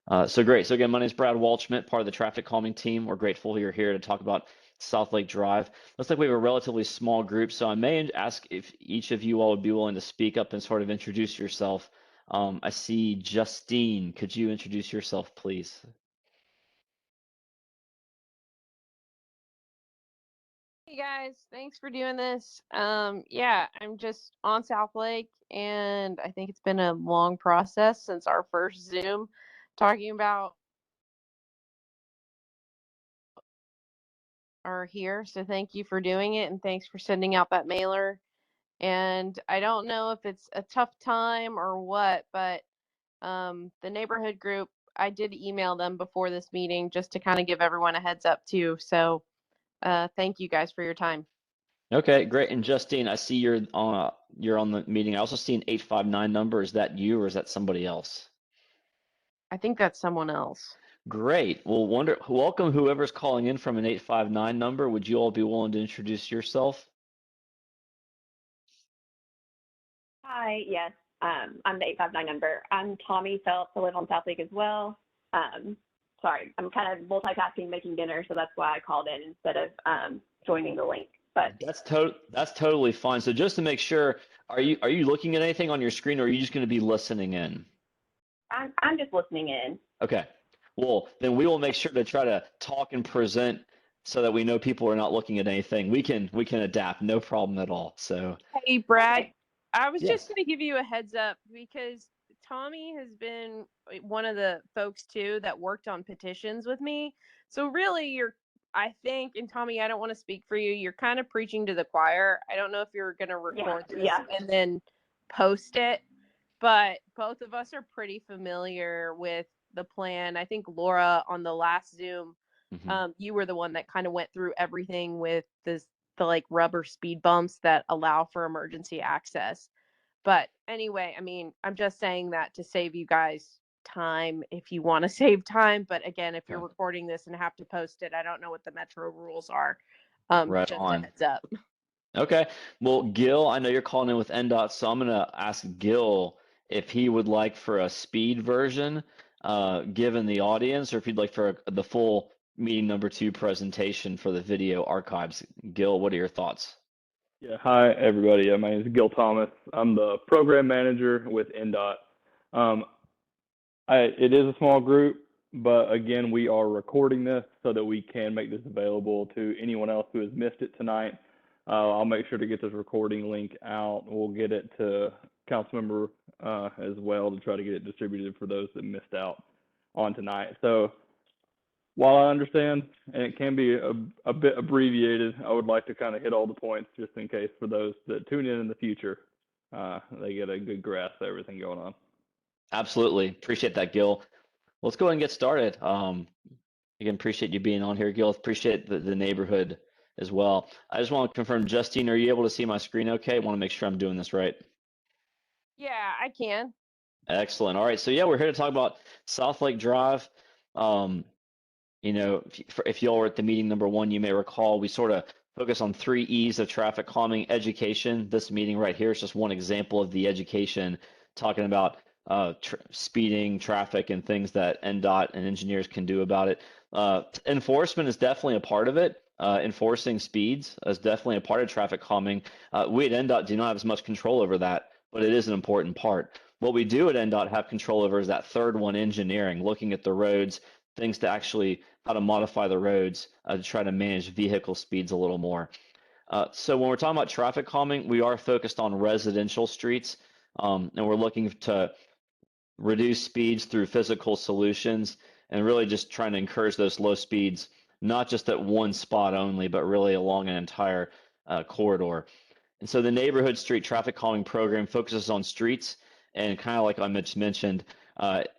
So great. So again, my name is Brad Walshmit, part of the traffic calming team. We're grateful you're here to talk about Southlake Drive. Looks like we have a relatively small group, so I may ask if each of you all would be willing to speak up and sort of introduce yourself. I see Justine. Could you introduce yourself, please? Hey guys, thanks for doing this. Yeah, I'm just on Southlake, and I think it's been a long process since our first Zoom talking about our here. So thank you for doing it, and thanks for sending out that mailer. And I don't know if it's a tough time or what, but the neighborhood group, I did email them before this meeting just to kind of give everyone a heads up too. So thank you guys for your time. Okay, great. And Justine, I see you're on the meeting. I also see an 859 number. Is that you or is that somebody else? I think that's someone else. Great. Well, welcome whoever's calling in from an 859 number. Would you all be willing to introduce yourself? Hi, yes, I'm the 859 number. I'm Tommy Phelps. I live on Southlake as well. Sorry, I'm kind of multitasking, making dinner, so that's why I called in instead of joining the link. But That's totally fine. So just to make sure, are you looking at anything on your screen or are you just going to be listening in? I'm just listening in. Okay. Well, then we will make sure to try to talk and present so that we know people are not looking at anything. We can adapt, no problem at all. So Hey, Brad, Okay. I was just yes. going to give you a heads up because Tommy has been one of the folks too that worked on petitions with me. So really I think, and Tommy, I don't want to speak for you. You're kind of preaching to the choir. I don't know if you're going to record this Yeah. and then post it, but both of us are pretty familiar with the plan. I think Laura on the last Zoom, you were the one that kind of went through everything with the like rubber speed bumps that allow for emergency access. But anyway, I mean, I'm just saying that to save you guys time if you want to save time. But again, if you're Okay. recording this and have to post it, I don't know what the Metro rules are. Right Just a on. heads up. Okay. Well, Gil, I know you're calling in with NDOT, so I'm gonna ask Gil if he would like for a speed version, given the audience, or if he'd like for the full meeting number 2 presentation for the video archives. Gil, what are your thoughts? Yeah, hi everybody. My name is Gil Thomas. I'm the program manager with NDOT. Um, it is a small group, but again, we are recording this so that we can make this available to anyone else who has missed it tonight. I'll make sure to get this recording link out. We'll get it to Councilmember as well to try to get it distributed for those that missed out on tonight. So while I understand, and it can be a bit abbreviated, I would like to kind of hit all the points just in case for those that tune in the future, they get a good grasp of everything going on. Absolutely. Appreciate that, Gil. Let's go ahead and get started. Again, appreciate you being on here, Gil. Appreciate the neighborhood as well. I just want to confirm, Justine, are you able to see my screen okay? I want to make sure I'm doing this right. Yeah, I can. Excellent. All right. So yeah, we're here to talk about Southlake Drive. You know, if y'all were at the meeting number 1, you may recall we sort of focus on 3 E's of traffic calming: education. This meeting right here is just one example of the education, talking about speeding, traffic, and things that NDOT and engineers can do about it. Enforcement is definitely a part of it. Enforcing speeds is definitely a part of traffic calming. We at NDOT do not have as much control over that, but it is an important part. What we do at NDOT have control over is that third one, engineering, looking at the roads, things to actually how to modify the roads to try to manage vehicle speeds a little more. So when we're talking about traffic calming, we are focused on residential streets, and we're looking to reduce speeds through physical solutions and really just trying to encourage those low speeds, not just at one spot only, but really along an entire corridor. And so the neighborhood street traffic calming program focuses on streets and kind of like I mentioned,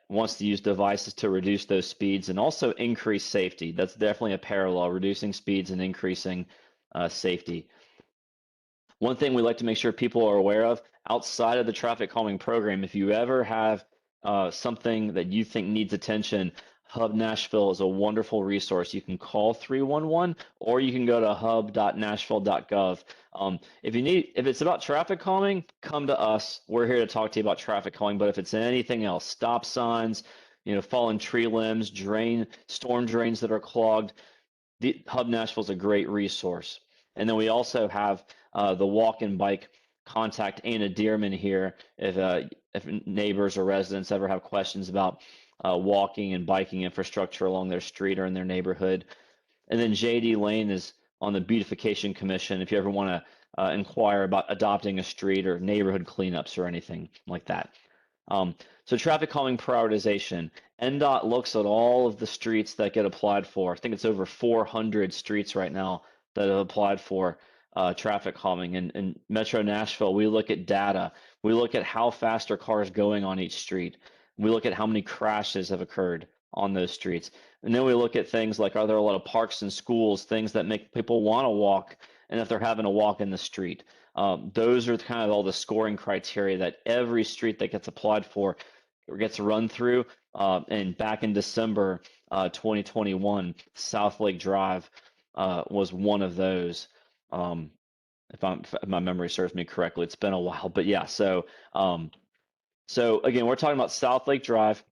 wants to use devices to reduce those speeds and also increase safety. That's definitely a parallel, reducing speeds and increasing safety. One thing we like to make sure people are aware of outside of the traffic calming program, if you ever have something that you think needs attention, Hub Nashville is a wonderful resource. You can call 311 or you can go to hub.nashville.gov. If it's about traffic calming, come to us. We're here to talk to you about traffic calming. But if it's anything else, stop signs, fallen tree limbs, storm drains that are clogged. The Hub Nashville is a great resource. And then we also have the walk and bike contact Anna Dearman here if neighbors or residents ever have questions about walking and biking infrastructure along their street or in their neighborhood. And then JD Lane is on the Beautification Commission if you ever want to inquire about adopting a street or neighborhood cleanups or anything like that. So traffic calming prioritization. NDOT looks at all of the streets that get applied for. I think it's over 400 streets right now that have applied for traffic calming. In Metro Nashville, we look at data. We look at how fast are cars going on each street. We look at how many crashes have occurred on those streets. And then we look at things like, are there a lot of parks and schools, things that make people want to walk, and if they're having to walk in the street. Those are kind of all the scoring criteria that every street that gets applied for gets run through. And back in December 2021, Southlake Drive was one of those. If my memory serves me correctly, it's been a while, but yeah. So again, we're talking about Southlake Drive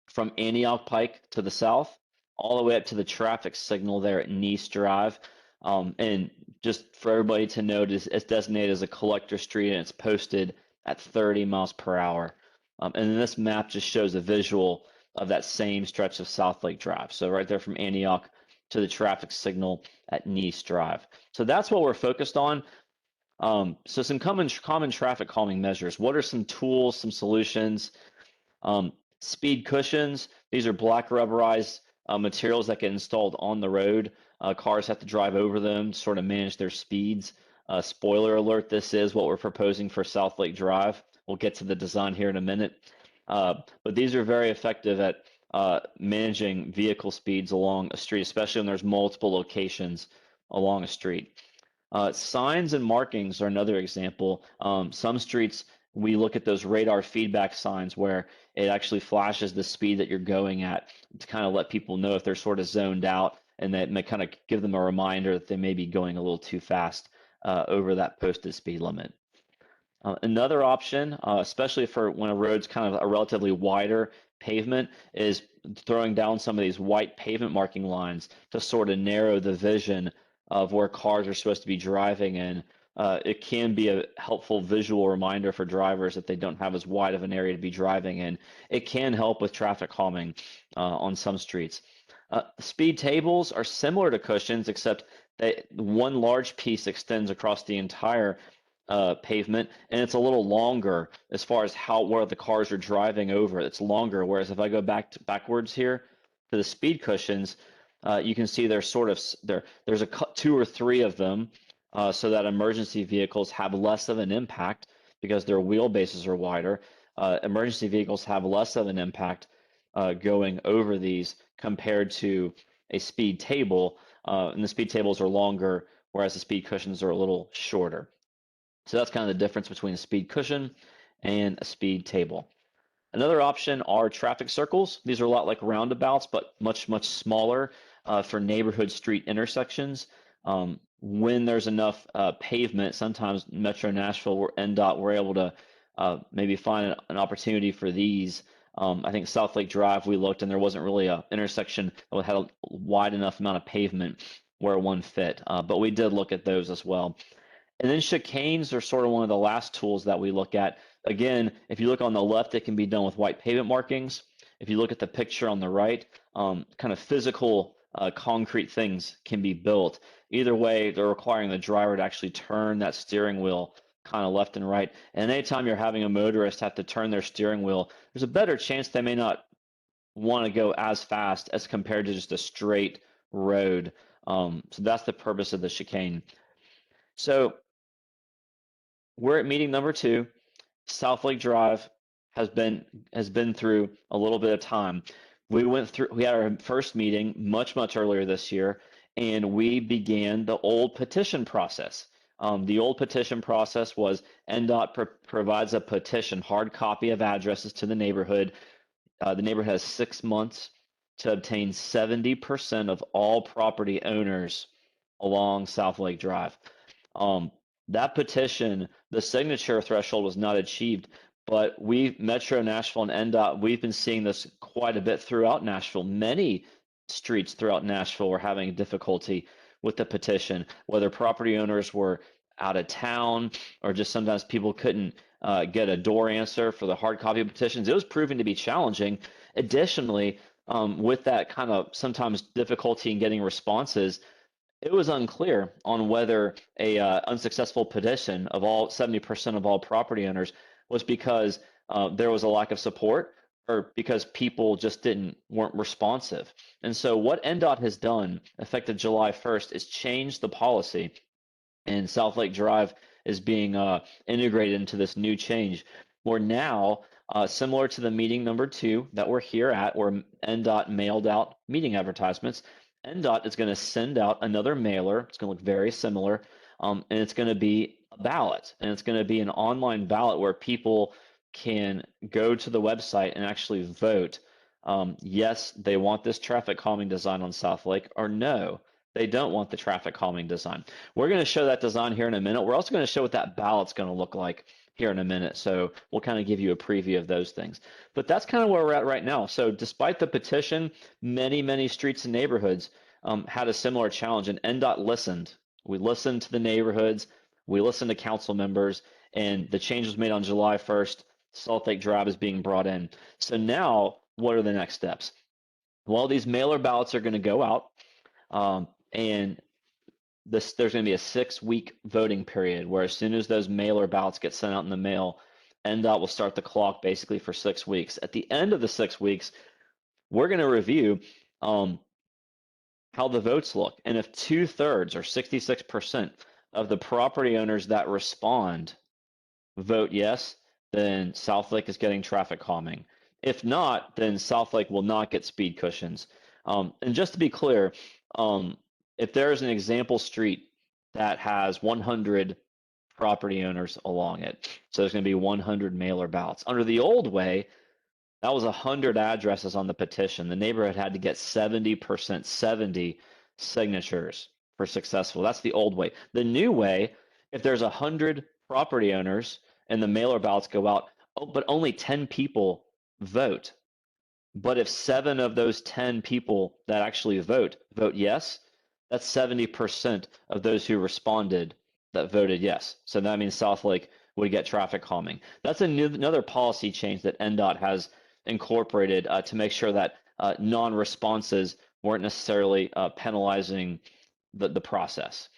from Antioch Pike to the south, all the way up to the traffic signal there at Nice Drive. And just for everybody to note, it's designated as a collector street and it's posted at 30 miles per hour. And then this map just shows a visual of that same stretch of Southlake Drive. So right there from Antioch to the traffic signal at Nice Drive. So that's what we're focused on. So some common traffic calming measures. What are some tools, some solutions? Speed cushions. These are black rubberized materials that get installed on the road. Cars have to drive over them to sort of manage their speeds. Spoiler alert, this is what we're proposing for Southlake Drive. We'll get to the design here in a minute. But these are very effective at managing vehicle speeds along a street, especially when there's multiple locations along a street. Signs and markings are another example. Some streets, we look at those radar feedback signs where it actually flashes the speed that you're going at to kind of let people know if they're sort of zoned out, and that may kind of give them a reminder that they may be going a little too fast over that posted speed limit. Another option, especially for when a road's kind of a relatively wider pavement, is throwing down some of these white pavement marking lines to sort of narrow the vision of where cars are supposed to be driving in. It can be a helpful visual reminder for drivers that they don't have as wide of an area to be driving in. It can help with traffic calming on some streets. Speed tables are similar to cushions, except that one large piece extends across the entire pavement, and it's a little longer as far as where the cars are driving over. It's longer, whereas if I go backwards here to the speed cushions, you can see there's two or three of them, so that emergency vehicles have less of an impact because their wheelbases are wider. Emergency vehicles have less of an impact going over these compared to a speed table, and the speed tables are longer, whereas the speed cushions are a little shorter. So that's kind of the difference between a speed cushion and a speed table. Another option are traffic circles. These are a lot like roundabouts, but much, much smaller for neighborhood street intersections. When there's enough pavement, sometimes Metro Nashville or NDOT, we're able to maybe find an opportunity for these. I think Southlake Drive, we looked and there wasn't really an intersection that had a wide enough amount of pavement where one fit, but we did look at those as well. And then chicanes are sort of one of the last tools that we look at. Again, if you look on the left, it can be done with white pavement markings. If you look at the picture on the right, kind of physical concrete things can be built. Either way, they're requiring the driver to actually turn that steering wheel kind of left and right. And anytime you're having a motorist have to turn their steering wheel, there's a better chance they may not want to go as fast as compared to just a straight road. So that's the purpose of the chicane. So we're at meeting number 2. Southlake Drive has been through a little bit of time. We had our first meeting much earlier this year, and we began the old petition process. The old petition process was NDOT provides a petition, hard copy of addresses to the neighborhood. The neighborhood has 6 months to obtain 70% of all property owners along Southlake Drive. That petition, the signature threshold was not achieved, But Metro Nashville and NDOT, we've been seeing this quite a bit throughout Nashville. Many streets throughout Nashville were having difficulty with the petition, whether property owners were out of town or just sometimes people couldn't get a door answer for the hard copy petitions. It was proving to be challenging. Additionally, with that kind of sometimes difficulty in getting responses, it was unclear on whether a unsuccessful petition of all 70% of all property owners was because there was a lack of support or because people just weren't responsive. And so what NDOT has done effective July 1st is change the policy, and Southlake Drive is being integrated into this new change. Where now, similar to the meeting number 2 that we're here at, where NDOT mailed out meeting advertisements, NDOT is going to send out another mailer. It's going to look very similar, and it's going to be a ballot, and it's going to be an online ballot where people can go to the website and actually vote. Yes, they want this traffic calming design on Southlake, or no, they don't want the traffic calming design. We're going to show that design here in a minute. We're also going to show what that ballot's going to look like here in a minute. So we'll kind of give you a preview of those things. But that's kind of where we're at right now. So despite the petition, many streets and neighborhoods had a similar challenge, and NDOT listened. We listened to the neighborhoods. We listened to council members, and the change was made on July 1st. Southlake Drive is being brought in. So now, what are the next steps? Well, these mailer ballots are going to go out, and there's going to be a 6-week voting period where as soon as those mailer ballots get sent out in the mail, NDOT will start the clock basically for 6 weeks. At the end of the 6 weeks, we're going to review how the votes look. And if 2/3 or 66% of the property owners that respond vote yes, then Southlake is getting traffic calming. If not, then Southlake will not get speed cushions. And just to be clear, if there is an example street that has 100 property owners along it, so there's going to be 100 mailer ballots. Under the old way, that was 100 addresses on the petition. The neighborhood had to get 70%, 70 signatures for successful. That's the old way. The new way, if there's 100 property owners and the mailer ballots go out, but only 10 people vote. But if 7 of those 10 people that actually vote yes, that's 70% of those who responded that voted yes. So that means Southlake would get traffic calming. That's another policy change that NDOT has incorporated to make sure that non-responses weren't necessarily penalizing the process.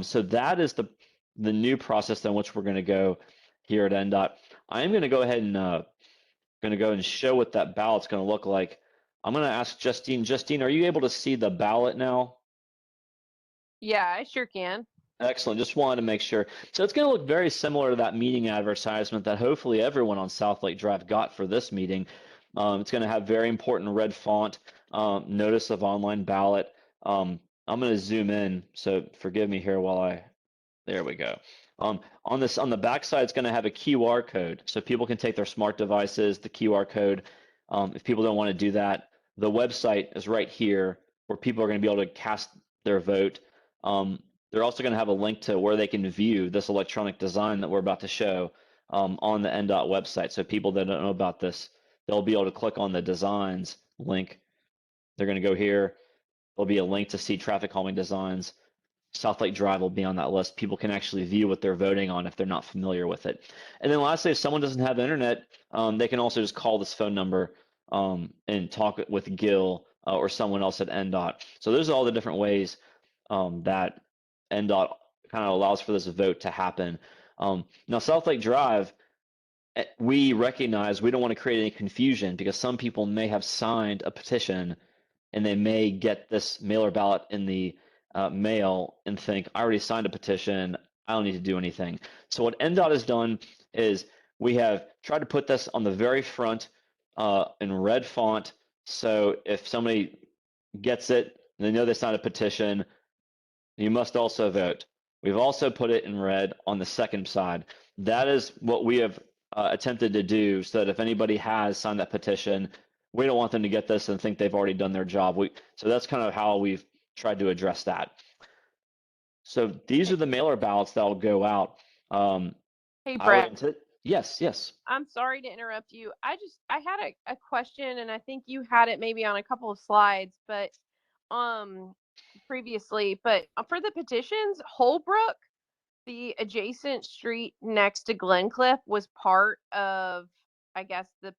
So that is the new process in which we're going to go here at NDOT. I'm going to go ahead and show what that ballot's going to look like. I'm going to ask Justine. Justine, are you able to see the ballot now? Yeah, I sure can. Excellent. Just wanted to make sure. So it's going to look very similar to that meeting advertisement that hopefully everyone on Southlake Drive got for this meeting. It's going to have very important red font, notice of online ballot. I'm going to zoom in, so forgive me here while there we go. On the back side, it's going to have a QR code, so people can take their smart devices, the QR code. If people don't want to do that, the website is right here where people are going to be able to cast their vote. They're also going to have a link to where they can view this electronic design that we're about to show on the NDOT website. So people that don't know about this, they'll be able to click on the designs link. They're going to go here. There'll be a link to see traffic calming designs. Southlake Drive will be on that list. People can actually view what they're voting on if they're not familiar with it. And then lastly, if someone doesn't have internet, they can also just call this phone number and talk with Gil or someone else at NDOT. So those are all the different ways that NDOT kind of allows for this vote to happen. Now, Southlake Drive, we recognize we don't want to create any confusion because some people may have signed a petition and they may get this mailer ballot in the mail and think, I already signed a petition, I don't need to do anything. So what NDOT has done is we have tried to put this on the very front in red font. So if somebody gets it, they know they signed a petition, you must also vote. We've also put it in red on the second side. That is what we have attempted to do so that if anybody has signed that petition, we don't want them to get this and think they've already done their job. So that's kind of how we've tried to address that. So these are the mailer ballots that will go out. Hey, Brett. Yes, yes. I'm sorry to interrupt you. I had a question, and I think you had it maybe on a couple of slides, but um previously, but for the petitions, Holbrook, the adjacent street next to Glencliff, was part of, I guess, the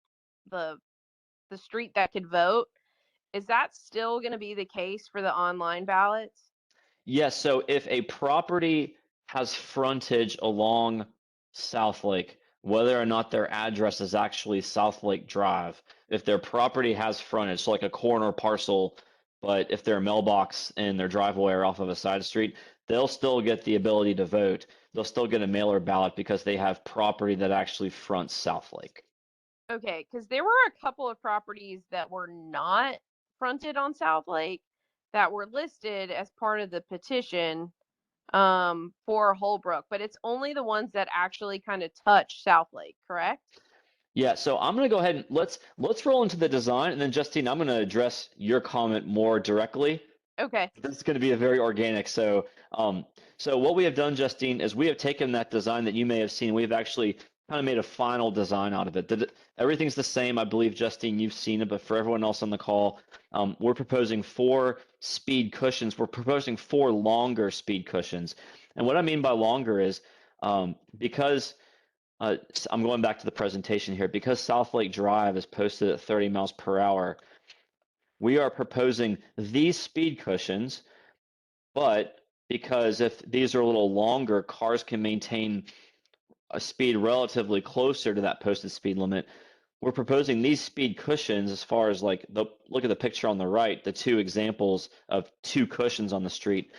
the street that could vote. Is that still going to be the case for the online ballots? Yes, so if a property has frontage along Southlake, whether or not their address is actually Southlake Drive, if their property has frontage, so like a corner parcel, but if their mailbox and their driveway are off of a side street, they'll still get the ability to vote. They'll still get a mailer ballot because they have property that actually fronts Southlake. Okay, because there were a couple of properties that were not fronted on Southlake that were listed as part of the petition for Holbrook, but it's only the ones that actually kind of touch Southlake, correct? Yeah, so I'm gonna go ahead and let's roll into the design, and then Justine, I'm gonna address your comment more directly. Okay. This is going to be a very organic. So what we have done, Justine, is we have taken that design that you may have seen. We've actually kind of made a final design out of it. Everything's the same. I believe, Justine, you've seen it, but for everyone else on the call, we're proposing 4 speed cushions. We're proposing 4 longer speed cushions. And what I mean by longer is because I'm going back to the presentation here, because Southlake Drive is posted at 30 miles per hour, we are proposing these speed cushions, but because if these are a little longer, cars can maintain a speed relatively closer to that posted speed limit. We're proposing these speed cushions as far as like look at the picture on the right, the 2 examples of 2 cushions on the street,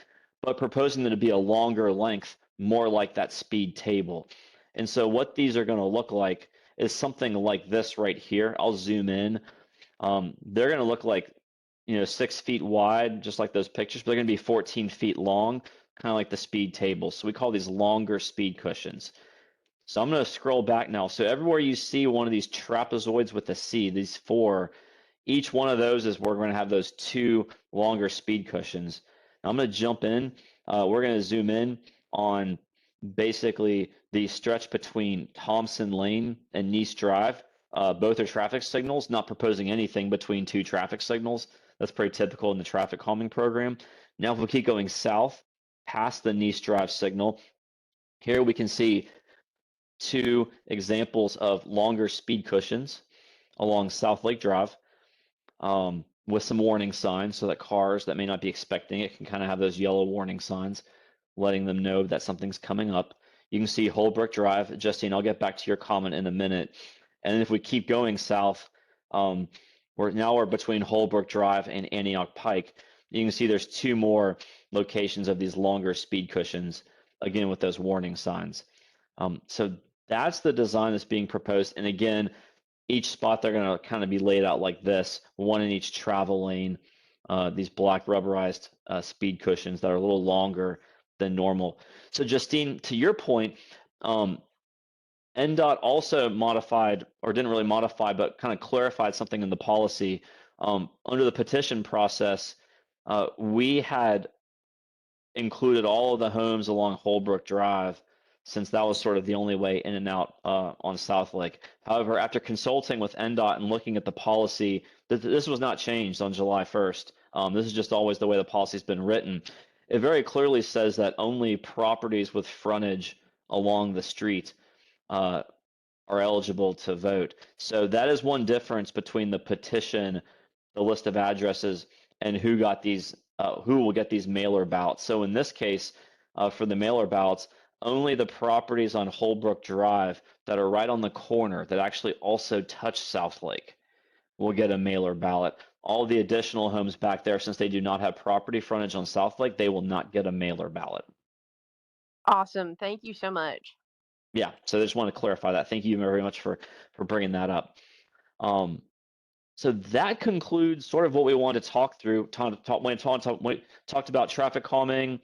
but proposing them to be a longer length, more like that speed table. And so what these are going to look like is something like this right here. I'll zoom in. They're going to look like, 6 feet wide, just like those pictures, but they're going to be 14 feet long, kind of like the speed table. So we call these longer speed cushions. So I'm going to scroll back now. So everywhere you see one of these trapezoids with a C, these 4, each one of those is where we're going to have those 2 longer speed cushions. Now I'm going to jump in. We're going to zoom in on basically the stretch between Thompson Lane and Nice Drive. Both are traffic signals, not proposing anything between 2 traffic signals. That's pretty typical in the traffic calming program. Now, if we keep going south past the Nice Drive signal, here we can see 2 examples of longer speed cushions along Southlake Drive with some warning signs so that cars that may not be expecting it can kind of have those yellow warning signs, letting them know that something's coming up. You can see Holbrook Drive. Justine, I'll get back to your comment in a minute. And then if we keep going south, we're between Holbrook Drive and Antioch Pike. You can see there's 2 more locations of these longer speed cushions, again with those warning signs. So that's the design that's being proposed. And again, each spot they're going to kind of be laid out like this, one in each travel lane. These black rubberized speed cushions that are a little longer than normal. So Justine, to your point, NDOT also modified, or didn't really modify, but kind of clarified something in the policy. Under the petition process, we had included all of the homes along Holbrook Drive, since that was sort of the only way in and out on Southlake. However, after consulting with NDOT and looking at the policy, this was not changed on July 1st. This is just always the way the policy's been written. It very clearly says that only properties with frontage along the street are eligible to vote. So that is one difference between the petition, the list of addresses, and who will get these mailer ballots. So in this case, for the mailer ballots, only the properties on Holbrook Drive that are right on the corner that actually also touch Southlake will get a mailer ballot. All the additional homes back there, since they do not have property frontage on Southlake, they will not get a mailer ballot. Awesome. Thank you so much. Yeah, so I just want to clarify that. Thank you very much for bringing that up. So that concludes sort of what we wanted to talk through. We talked about traffic calming.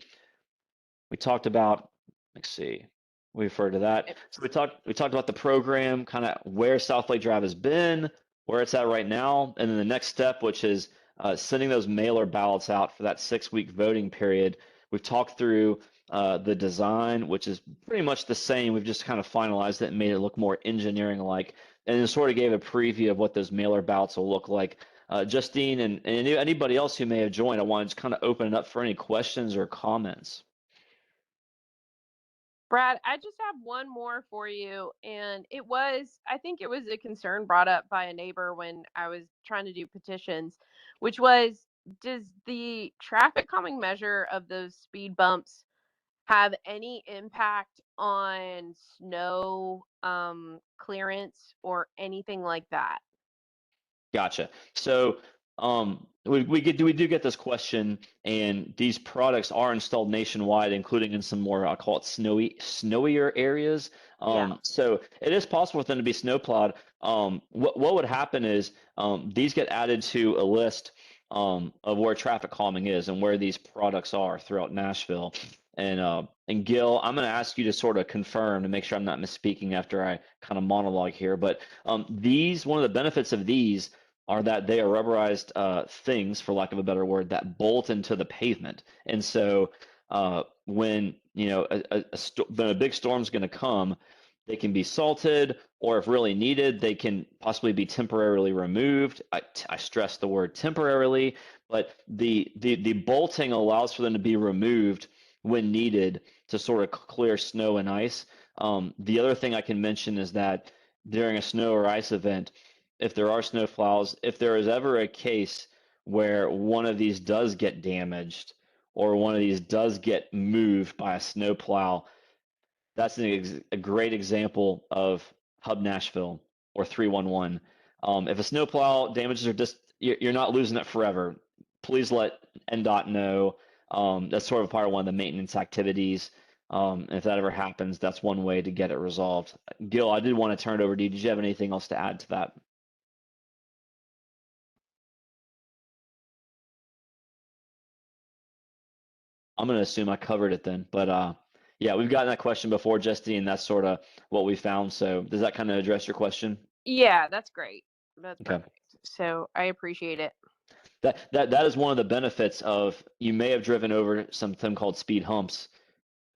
We talked about, let's see, we referred to that. So we talked about the program, kind of where Southlake Drive has been, where it's at right now, and then the next step, which is sending those mailer ballots out for that 6-week voting period. We've talked through the design, which is pretty much the same. We've just kind of finalized it and made it look more engineering-like, and then sort of gave a preview of what those mailer ballots will look like. Justine and anybody else who may have joined, I want to just kind of open it up for any questions or comments. Brad, I just have one more for you. And I think it was a concern brought up by a neighbor when I was trying to do petitions, which was, does the traffic calming measure of those speed bumps have any impact on snow clearance or anything like that? Gotcha. So we do get this question, and these products are installed nationwide, including in some more, I'll call it snowier areas. Yeah. So it is possible for them to be snowplowed. What would happen is these get added to a list of where traffic calming is and where these products are throughout Nashville. And Gil, I'm going to ask you to sort of confirm to make sure I'm not misspeaking after I kind of monologue here. But one of the benefits of these are that they are rubberized things, for lack of a better word, that bolt into the pavement. And so when when a big storm's going to come, they can be salted, or if really needed, they can possibly be temporarily removed. I stress the word temporarily, but the bolting allows for them to be removed when needed to sort of clear snow and ice. The other thing I can mention is that during a snow or ice event, if there are snow plows, if there is ever a case where one of these does get damaged or one of these does get moved by a snow plow, that's a great example of Hub Nashville or 311. If a snowplow damages or just you're not losing it forever. Please let NDOT know. That's sort of part of one of the maintenance activities. If that ever happens, that's one way to get it resolved. Gil, I did want to turn it over to you. Did you have anything else to add to that? I'm going to assume I covered it then, but yeah, we've gotten that question before, Justine, and that's sort of what we found. So does that kind of address your question? Yeah, that's great. That's Okay. perfect. So I appreciate it. That is one of the benefits of, you may have driven over something called speed humps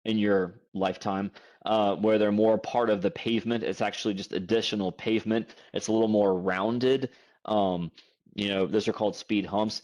in your lifetime, where they're more part of the pavement. It's actually just additional pavement. It's a little more rounded. Those are called speed humps.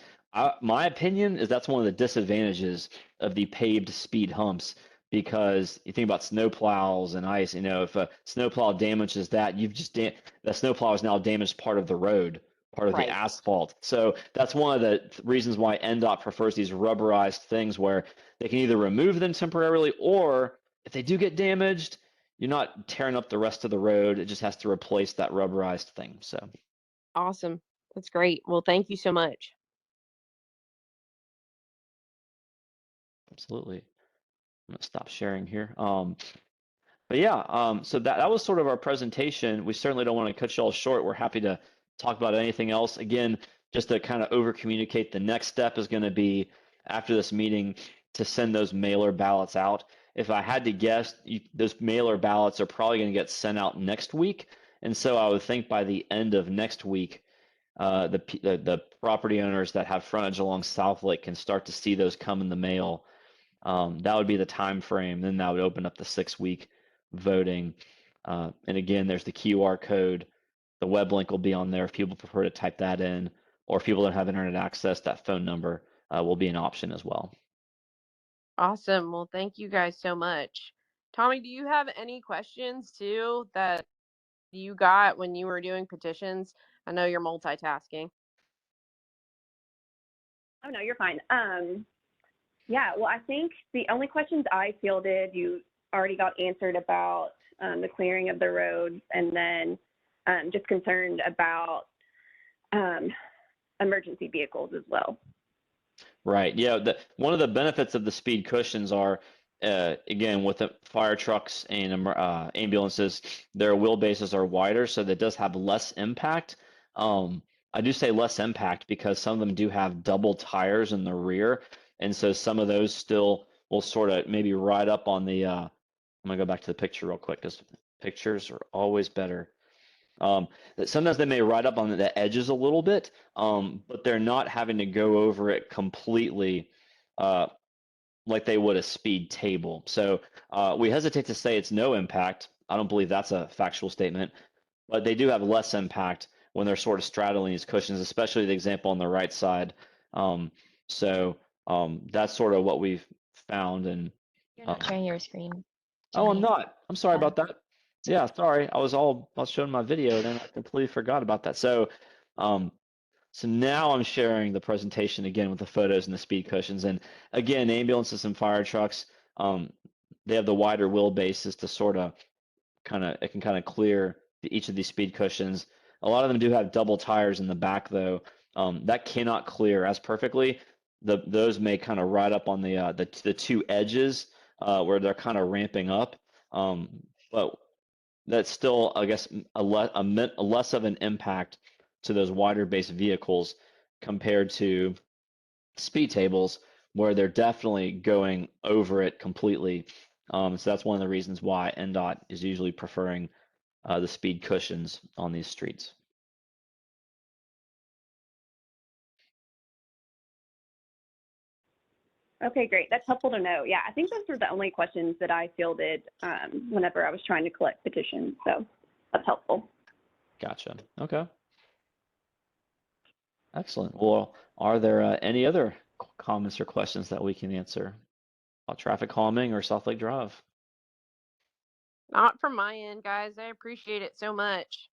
My opinion is that's one of the disadvantages of the paved speed humps, because you think about snowplows and ice. If a snowplow damages that, the snowplow has now damaged part of the road, part of the Right. asphalt. So that's one of the reasons why NDOT prefers these rubberized things, where they can either remove them temporarily, or if they do get damaged, you're not tearing up the rest of the road. It just has to replace that rubberized thing. So Awesome. That's great. Well, thank you so much. absolutely. I'm gonna stop sharing here. But yeah, so that was sort of our presentation. We certainly don't want to cut you all short. We're happy to talk about anything else. Again, just to kind of over communicate, the next step is going to be, after this meeting, to send those mailer ballots out. If I had to guess, those mailer ballots are probably going to get sent out next week. And so I would think by the end of next week, the property owners that have frontage along Southlake can start to see those come in the mail. That would be the time frame. Then that would open up the 6-week voting. And again, there's the QR code. The web link will be on there if people prefer to type that in, or if people don't have internet access, that phone number will be an option as well. Awesome. Well, thank you guys so much. Tommy, do you have any questions too that you got when you were doing petitions? I know you're multitasking. Oh, no, you're fine. Yeah, well, I think the only questions I fielded, you already got answered about the clearing of the roads, and then just concerned about emergency vehicles as well. Right. Yeah. One of the benefits of the speed cushions are, again, with the fire trucks and ambulances, their wheelbases are wider, so that does have less impact. I do say less impact because some of them do have double tires in the rear, and so some of those still will sort of maybe ride up on the. I'm gonna go back to the picture real quick, because pictures are always better. Sometimes they may ride up on the edges a little bit, but they're not having to go over it completely. like they would a speed table. So we hesitate to say it's no impact. I don't believe that's a factual statement, but they do have less impact when they're sort of straddling these cushions, especially the example on the right side. So that's sort of what we've found. And You're not sharing your screen, oh, I'm Jimmy. not. I'm sorry Yeah. about that. Yeah, sorry. I was showing my video, then I completely forgot about that. So, so now I'm sharing the presentation again with the photos and the speed cushions. And again, ambulances and fire trucks, they have the wider wheelbases to sort of it can kind of clear each of these speed cushions. A lot of them do have double tires in the back though. That cannot clear as perfectly. Those may kind of ride up on the two edges where they're kind of ramping up. But that's still, I guess, a less of an impact to those wider base vehicles compared to speed tables where they're definitely going over it completely. So that's one of the reasons why NDOT is usually preferring the speed cushions on these streets. Okay, great. That's helpful to know. Yeah, I think those were the only questions that I fielded whenever I was trying to collect petitions. So that's helpful. Gotcha. Okay. Excellent. Well, are there any other comments or questions that we can answer about traffic calming or Southlake Drive? Not from my end, guys. I appreciate it so much.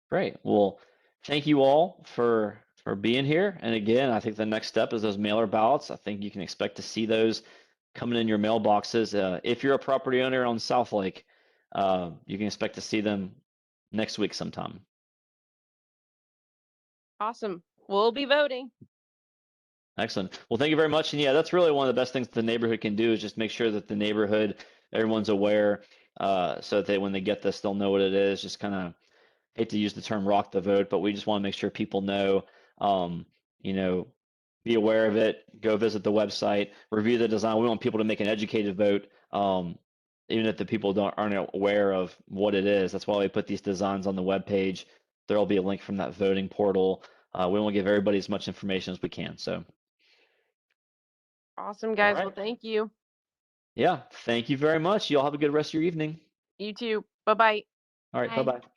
Great. Well, thank you all for being here. And again, I think the next step is those mailer ballots. I think you can expect to see those coming in your mailboxes. If you're a property owner on Southlake, you can expect to see them next week sometime. Awesome. We'll be voting. Excellent. Well, thank you very much. And yeah, that's really one of the best things the neighborhood can do is just make sure that the neighborhood, everyone's aware, so that when they get this, they'll know what it is. Just kind of hate to use the term rock the vote, but we just want to make sure people know, you know, be aware of it, go visit the website, review the design. We want people to make an educated vote, even if the people aren't aware of what it is. That's why we put these designs on the webpage. There'll be a link from that voting portal. We want to give everybody as much information as we can. So. Awesome, guys. right. Well, thank you. Yeah, thank you very much. You all have a good rest of your evening. You too. Bye-bye. All right, Bye. bye-bye.